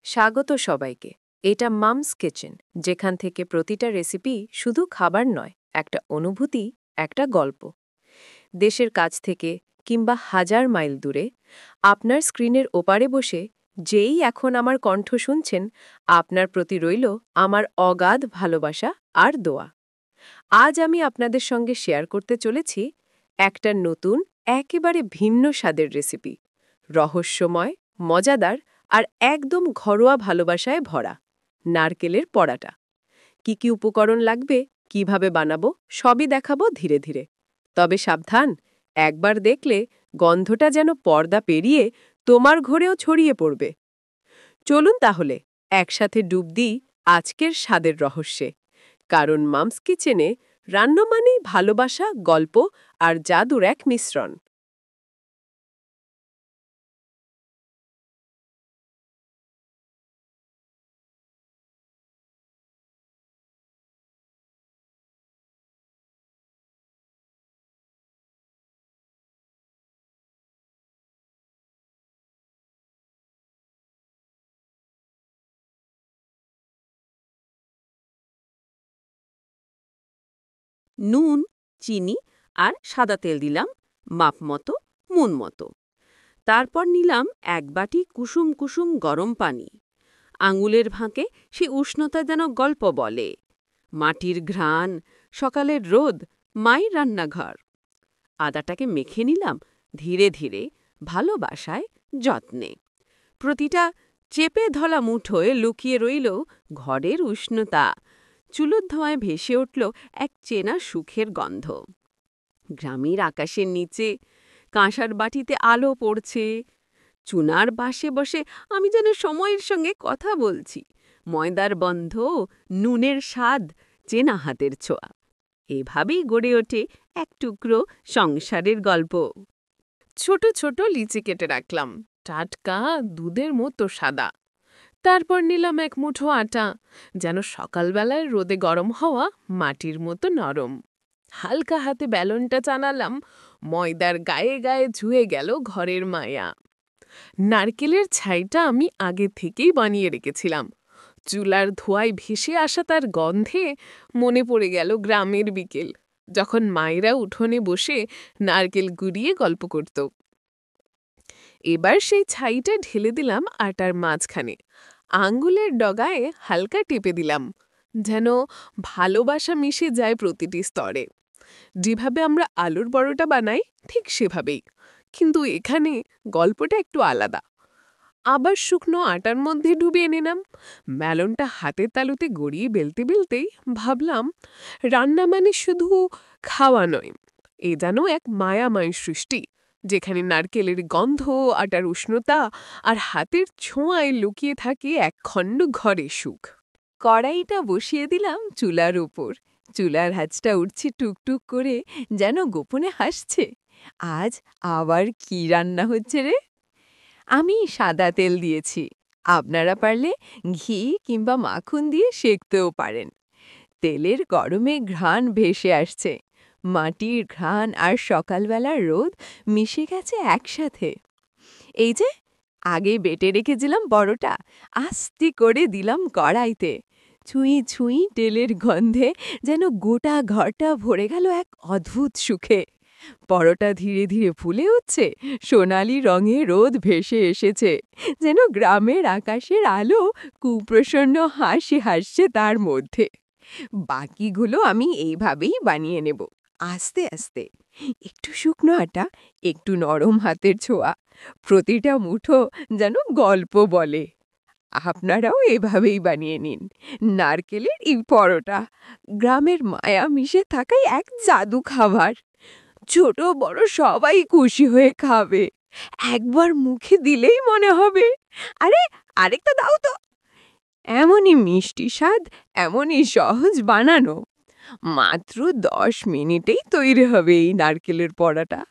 স্বাগত সবাইকে। এটা মামস কিচেন, যেখান থেকে প্রতিটা রেসিপি শুধু খাবার নয়, একটা অনুভূতি, একটা গল্প। দেশের কাছ থেকে কিংবা হাজার মাইল দূরে আপনার স্ক্রিনের ওপারে বসে যেই এখন আমার কণ্ঠ শুনছেন, আপনার প্রতি রইল আমার অগাধ ভালোবাসা আর দোয়া। আজ আমি আপনাদের সঙ্গে শেয়ার করতে চলেছি একটা নতুন, একেবারে ভিন্ন স্বাদের রেসিপি, রহস্যময়, মজাদার আর একদম ঘরোয়া ভালোবাসায় ভরা নারকেলের পরাটা। কি কি উপকরণ লাগবে, কিভাবে বানাবো, সবই দেখাবো ধীরে ধীরে। তবে সাবধান, একবার দেখলে গন্ধটা যেন পর্দা পেরিয়ে তোমার ঘরেও ছড়িয়ে পড়বে। চলুন তাহলে একসাথে ডুব দিই আজকের স্বাদের রহস্যে। কারণ মামস কিচেনে রান্না মানেই ভালোবাসা, গল্প আর জাদুর এক মিশ্রণ। নুন, চিনি আর সাদা তেল দিলাম মাপ মতো, মন মতো। তারপর নিলাম এক বাটি কুসুম কুসুম গরম পানি। আঙুলের ভাঁকে সে উষ্ণতা যেন গল্প বলে। মাটির ঘ্রাণ, সকালের রোদ, মায়ের রান্নাঘর। আদাটাকে মেখে নিলাম ধীরে ধীরে, ভালোবাসায়, যত্নে। প্রতিটা চেপে ধলা মুঠোয় লুকিয়ে রইল ঘরের উষ্ণতা। চুলোর ধোঁয়ায় ভেসে উঠল এক চেনা সুখের গন্ধ। গ্রামের আকাশের নিচে কাঁসার বাটিতে আলো পড়ছে। চুনার বাসে বসে আমি যেন সময়ের সঙ্গে কথা বলছি। ময়দার বন্ধ, নুনের স্বাদ, চেনা হাতের ছোঁয়া। এভাবেই গড়ে ওঠে এক টুকরো সংসারের গল্প। ছোট ছোট লিচি কেটে রাখলাম, টাটকা, দুধের মতো সাদা। তারপর নিলাম এক মুঠো আটা, যেন সকালবেলায় রোদে গরম হওয়া মাটির মতো নরম। হালকা হাতে বেলনটা চানালাম, ময়দার গায়ে গায়ে ধুয়ে গেল ঘরের মায়া। নারকেলের ছাইটা আমি আগে থেকেই বানিয়ে রেখেছিলাম। চুলার ধোঁয়ায় ভেসে আসা তার গন্ধে মনে পড়ে গেল গ্রামের বিকেল, যখন মায়েরা উঠোনে বসে নারকেল গুড়িয়ে গল্প করত। এবার সেই ছাইটা ঢেলে দিলাম আটার মাঝখানে, আঙ্গুলের ডগায় হালকা টেপে দিলাম, যেন ভালোবাসা মিশে যায় প্রতিটি স্তরে। যেভাবে আমরা আলুর পরোটা বানাই ঠিক সেভাবেই, কিন্তু এখানে গল্পটা একটু আলাদা। আবার শুকনো আটার মধ্যে ডুবিয়ে নিলাম, মেলনটা হাতের তালুতে গড়িয়ে বেলতে বেলতেই ভাবলাম, রান্না মানে শুধু খাওয়া নয়, এ যেন এক মায়াময় সৃষ্টি, যেখানে নারকেলের গন্ধ, আটার উষ্ণতা আর হাতের ছোঁয়ায় লুকিয়ে থাকে এক খণ্ড ঘরের সুখ। কড়াইটা বসিয়ে দিলাম চুলার উপর। চুলার হাঁচটা উঠছে টুকটুক করে, যেন গোপনে হাসছে। আজ আবার কি রান্না হচ্ছে রে? আমি সাদা তেল দিয়েছি, আপনারা পারলে ঘি কিংবা মাখন দিয়ে সেঁকতেও পারেন। তেলের গরমে ঘ্রাণ ভেসে আসছে, মাটির ঘ্রাণ আর সকালবেলার রোদ মিশে গেছে একসাথে। এই যে আগে বেটে রেখেছিলাম পরোটা, আস্তে করে দিলাম কড়াইতে। ছুঁই ছুঁই তেলের গন্ধে যেন গোটা ঘরটা ভরে গেল এক অদ্ভুত সুখে। পরোটা ধীরে ধীরে ফুলে উঠছে, সোনালি রঙে রোদ ভেসে এসেছে, যেন গ্রামের আকাশের আলো কুপ্রসন্ন হাসি হাসছে তার মধ্যে। বাকিগুলো আমি এইভাবেই বানিয়ে নেব, আস্তে আস্তে। একটু শুকনো আটা, একটু নরম হাতের ছোঁয়া, প্রতিটা মুঠো যেন গল্প বলে। আপনারাও এভাবেই বানিয়ে নিন নারকেলের এই পরোটা। গ্রামের মায়া মিশে থাকাই এক জাদু খাবার। ছোট বড় সবাই খুশি হয়ে খাবে। একবার মুখে দিলেই মনে হবে, আরে আরেকটা দাও তো। এমনই মিষ্টি স্বাদ, এমনই সহজ বানানো। মাত্র 10 মিনিটেই তৈরি হবে এই নারকেলের পরোটা।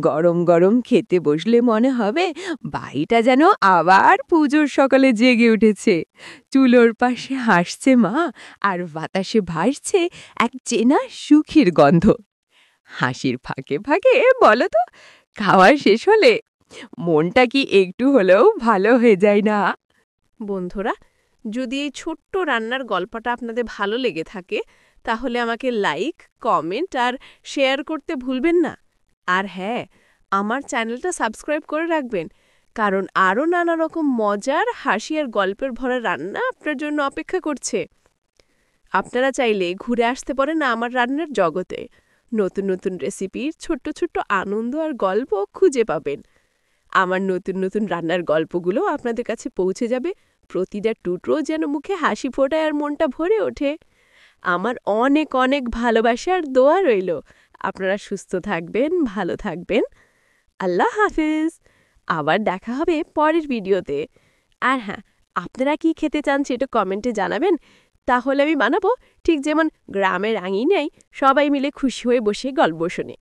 গরম গরম খেতে বসলে মনে হবে বাড়িটা যেন আবার পুজোর সকালে জেগে উঠেছে। চুলোর পাশে হাসছে মা, আর বাতাসে ভাসছে এক চেনা সুখের গন্ধ। হাসির ফাঁকে ফাঁকে বলো তো, খাওয়া শেষ হলে মনটা কি একটু হলেও ভালো হয়ে যায় না? বন্ধুরা, যদি এই ছোট্ট রান্নার গল্পটা আপনাদের ভালো লেগে থাকে তাহলে আমাকে লাইক, কমেন্ট আর শেয়ার করতে ভুলবেন না। আর হ্যাঁ, আমার চ্যানেলটা সাবস্ক্রাইব করে রাখবেন, কারণ আরও নানা রকম মজার, হাসি আর গল্পের ভরা রান্না আপনার জন্য অপেক্ষা করছে। আপনারা চাইলে ঘুরে আসতে পারেন আমার রান্নার জগতে। নতুন নতুন রেসিপির ছোট্ট ছোট্ট আনন্দ আর গল্প খুঁজে পাবেন। আমার নতুন নতুন রান্নার গল্পগুলো আপনাদের কাছে পৌঁছে যাবে, প্রতিটা টুকরো যেন মুখে হাসি ফোটায় আর মনটা ভরে ওঠে। আমার অনেক অনেক ভালোবাসা আর দোয়া রইল। আপনারা সুস্থ থাকবেন, ভালো থাকবেন। আল্লাহ হাফিজ। আবার দেখা হবে পরের ভিডিওতে। আর হ্যাঁ, আপনারা কি খেতে চান সেটা কমেন্টে জানাবেন, তাহলে আমি বানাবো, ঠিক যেমন গ্রামের আঙিনায় সবাই মিলে খুশি হয়ে বসে গল্প শোনে।